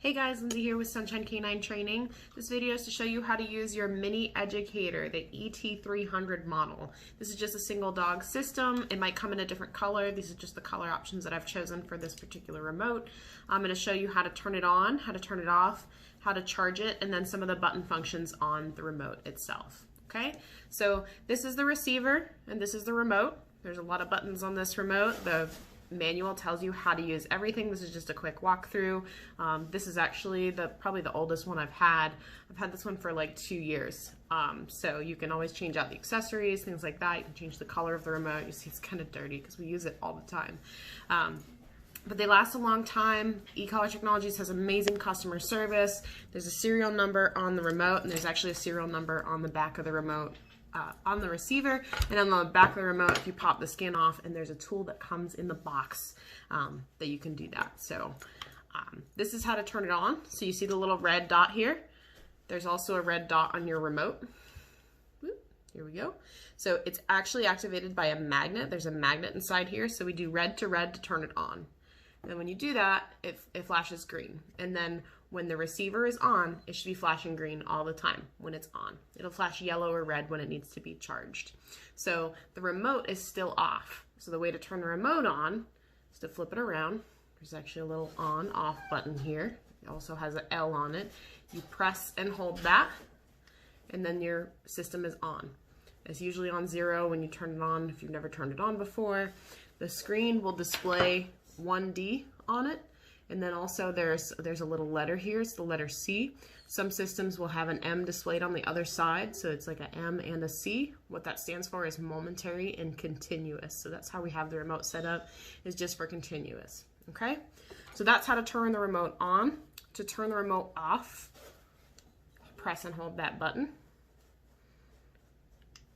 Hey guys, Lindsay here with Sunshine Canine Training. This video is to show you how to use your mini Educator, the ET300 model. This is just a single dog system. It might come in a different color. These are just the color options that I've chosen for this particular remote. I'm going to show you how to turn it on, how to turn it off, how to charge it, and then some of the button functions on the remote itself. Okay, so this is the receiver and this is the remote. There's a lot of buttons on this remote. The manual tells you how to use everything. This is just a quick walkthrough. This is actually probably the oldest one I've had. I've had this one for like 2 years. So you can always change out the accessories, things like that. You can change the color of the remote. You see it's kind of dirty because we use it all the time. But they last a long time. eCollar Technologies has amazing customer service. There's a serial number on the remote, and there's actually a serial number on the back of the remote. On the receiver, and on the back of the remote, if you pop the skin off, and there's a tool that comes in the box that you can do that. So this is how to turn it on. So you see the little red dot here. There's also a red dot on your remote. Whoop, here we go. So it's actually activated by a magnet. There's a magnet inside here, so we do red to turn it on. And then when you do that, it flashes green. And then when the receiver is on, it should be flashing green all the time when it's on. It'll flash yellow or red when it needs to be charged. So the remote is still off. So the way to turn the remote on is to flip it around. There's actually a little on-off button here. It also has an L on it. You press and hold that, and then your system is on. It's usually on 0 when you turn it on if you've never turned it on before. The screen will display 1D on it. And then also there's a little letter here, it's the letter C. Some systems will have an M displayed on the other side, so it's like an M and a C. What that stands for is momentary and continuous. So that's how we have the remote set up, is just for continuous, okay? So that's how to turn the remote on. To turn the remote off, press and hold that button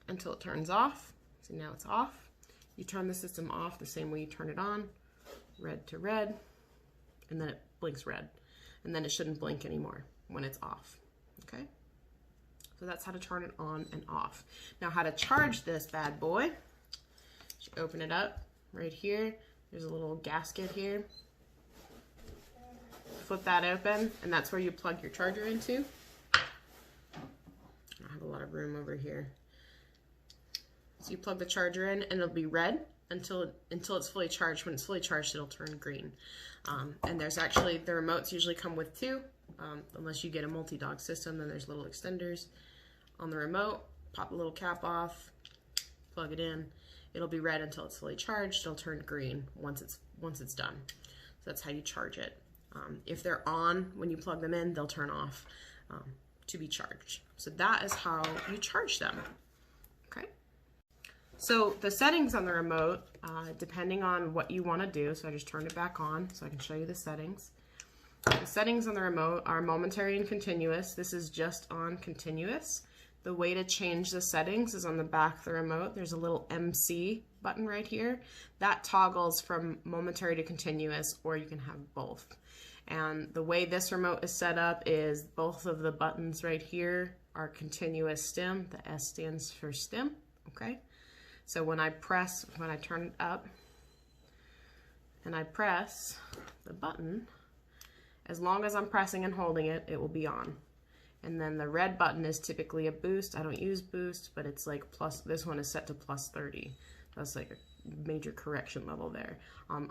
until it turns off. So now it's off. You turn the system off the same way you turn it on, red to red. And then it blinks red, and then it shouldn't blink anymore when it's off, okay? So that's how to turn it on and off. Now how to charge this bad boy, you open it up right here. There's a little gasket here. Flip that open, and that's where you plug your charger into. I have a lot of room over here. So you plug the charger in, and it'll be red until it's fully charged. When it's fully charged, it'll turn green. And there's actually, the remotes usually come with 2, unless you get a multi-dog system, then there's little extenders on the remote. Pop the little cap off, plug it in. It'll be red until it's fully charged. It'll turn green once it's done. So that's how you charge it. If they're on, when you plug them in, they'll turn off to be charged. So that is how you charge them, okay? So the settings on the remote, depending on what you want to do, so I just turned it back on so I can show you the settings. The settings on the remote are momentary and continuous. This is just on continuous. The way to change the settings is on the back of the remote. There's a little MC button right here. That toggles from momentary to continuous, or you can have both. And the way this remote is set up is both of the buttons right here are continuous stim. The S stands for stim, okay? So when I turn it up and I press the button, as long as I'm pressing and holding it, it will be on. And then the red button is typically a boost. I don't use boost, but it's like plus, this one is set to plus 30. That's like a major correction level there.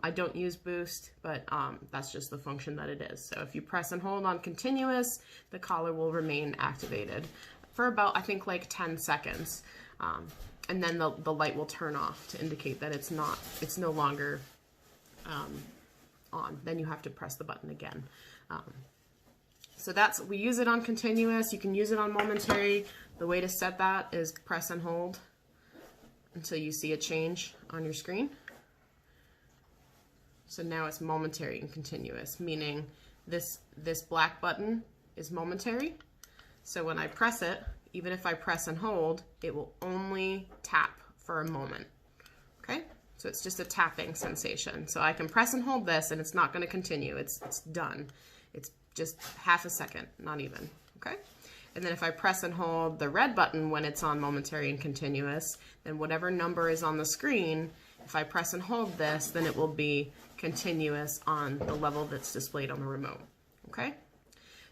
I don't use boost, but that's just the function that it is. So if you press and hold on continuous, the collar will remain activated for about, I think, like 10 seconds. And then the light will turn off to indicate that it's no longer on. Then you have to press the button again. So we use it on continuous. You can use it on momentary. The way to set that is press and hold until you see a change on your screen. So now it's momentary and continuous, meaning this black button is momentary. So when I press it, even if I press and hold, it will only tap for a moment, okay? So it's just a tapping sensation. So I can press and hold this, and it's not gonna continue, it's done. It's just half a second, not even, okay? And then if I press and hold the red button when it's on momentary and continuous, then whatever number is on the screen, if I press and hold this, then it will be continuous on the level that's displayed on the remote. okay?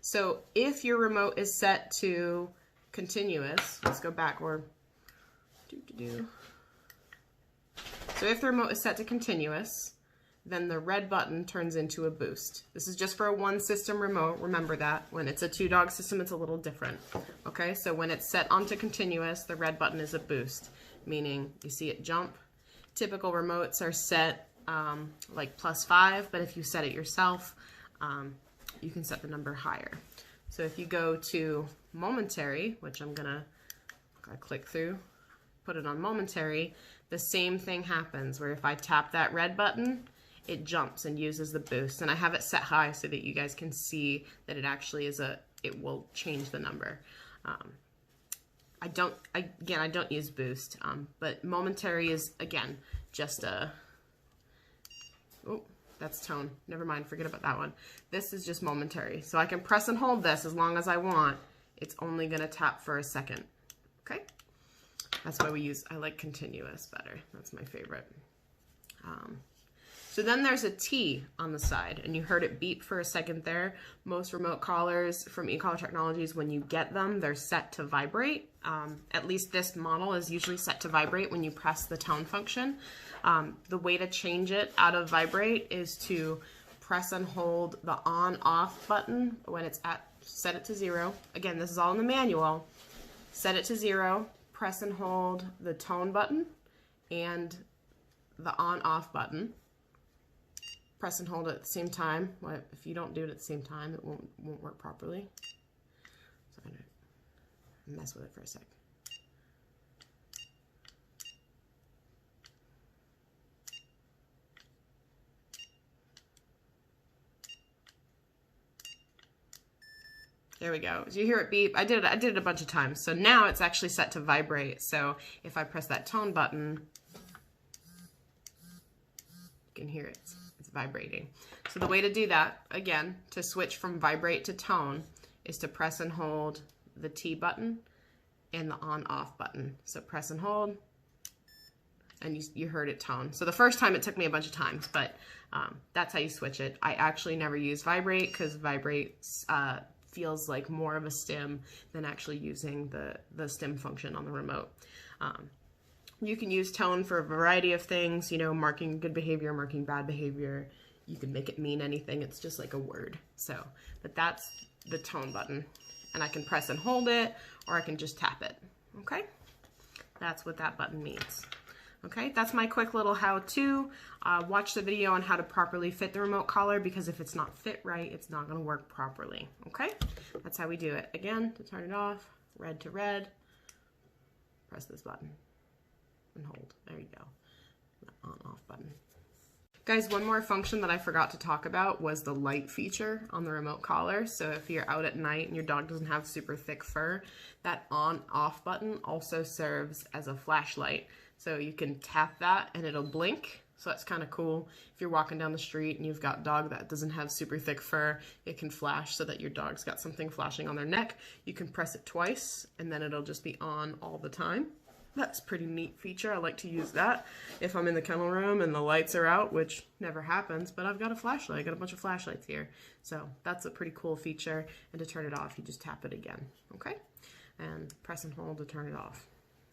So if your remote is set to continuous, let's go backward. So if the remote is set to continuous, then the red button turns into a boost. This is just for a one system remote. Remember that. When it's a two dog system, it's a little different. Okay, so when it's set onto continuous, the red button is a boost, meaning you see it jump. Typical remotes are set like +5, but if you set it yourself, you can set the number higher. So if you go to momentary, which I'm gonna click through, put it on momentary, the same thing happens where if I tap that red button, it jumps and uses the boost. And I have it set high so that you guys can see that it actually is it will change the number. I don't use boost, but momentary is, again, just a, oh, that's tone. Never mind, forget about that one. This is just momentary. So I can press and hold this as long as I want. It's only gonna tap for a second, okay? That's why I like continuous better. That's my favorite. So then there's a T on the side, and you heard it beep for a second there. Most remote collars from eCollar Technologies, when you get them, they're set to vibrate. At least this model is usually set to vibrate when you press the tone function. The way to change it out of vibrate is to press and hold the on-off button when it's set it to 0. Again, this is all in the manual. Set it to 0, press and hold the tone button and the on-off button. Press and hold it at the same time. If you don't do it at the same time, it won't work properly. So I'm gonna mess with it for a sec. There we go. As you hear it beep, I did it a bunch of times. So now it's actually set to vibrate. So if I press that tone button, you can hear it. It's vibrating. So the way to do that, again, to switch from vibrate to tone, is to press and hold the T button and the on-off button. So press and hold, and you heard it tone. So the first time it took me a bunch of times, but that's how you switch it. I actually never use vibrate because vibrate feels like more of a stim than actually using the stim function on the remote. You can use tone for a variety of things, you know, marking good behavior, marking bad behavior. You can make it mean anything. It's just like a word. So, but that's the tone button. And I can press and hold it, or I can just tap it, okay? That's what that button means. Okay, that's my quick little how-to. Watch the video on how to properly fit the remote collar, because if it's not fit right, it's not gonna work properly, okay? That's how we do it. Again, to turn it off, red to red, press this button and hold. There you go, the on-off button. Guys, one more function that I forgot to talk about was the light feature on the remote collar. So if you're out at night and your dog doesn't have super thick fur, that on-off button also serves as a flashlight. So you can tap that and it'll blink. So that's kind of cool. If you're walking down the street and you've got a dog that doesn't have super thick fur, it can flash so that your dog's got something flashing on their neck. You can press it twice and then it'll just be on all the time. That's a pretty neat feature. I like to use that if I'm in the kennel room and the lights are out, which never happens, but I've got a flashlight. I got a bunch of flashlights here. So that's a pretty cool feature. And to turn it off, you just tap it again, okay? And press and hold to turn it off,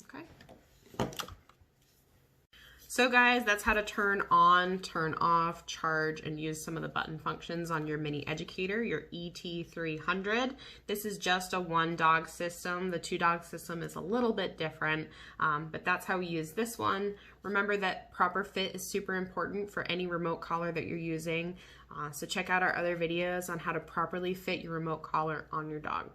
okay? So guys, that's how to turn on, turn off, charge, and use some of the button functions on your mini Educator, your ET300. This is just a one-dog system. The two-dog system is a little bit different, but that's how we use this one. Remember that proper fit is super important for any remote collar that you're using. So check out our other videos on how to properly fit your remote collar on your dog.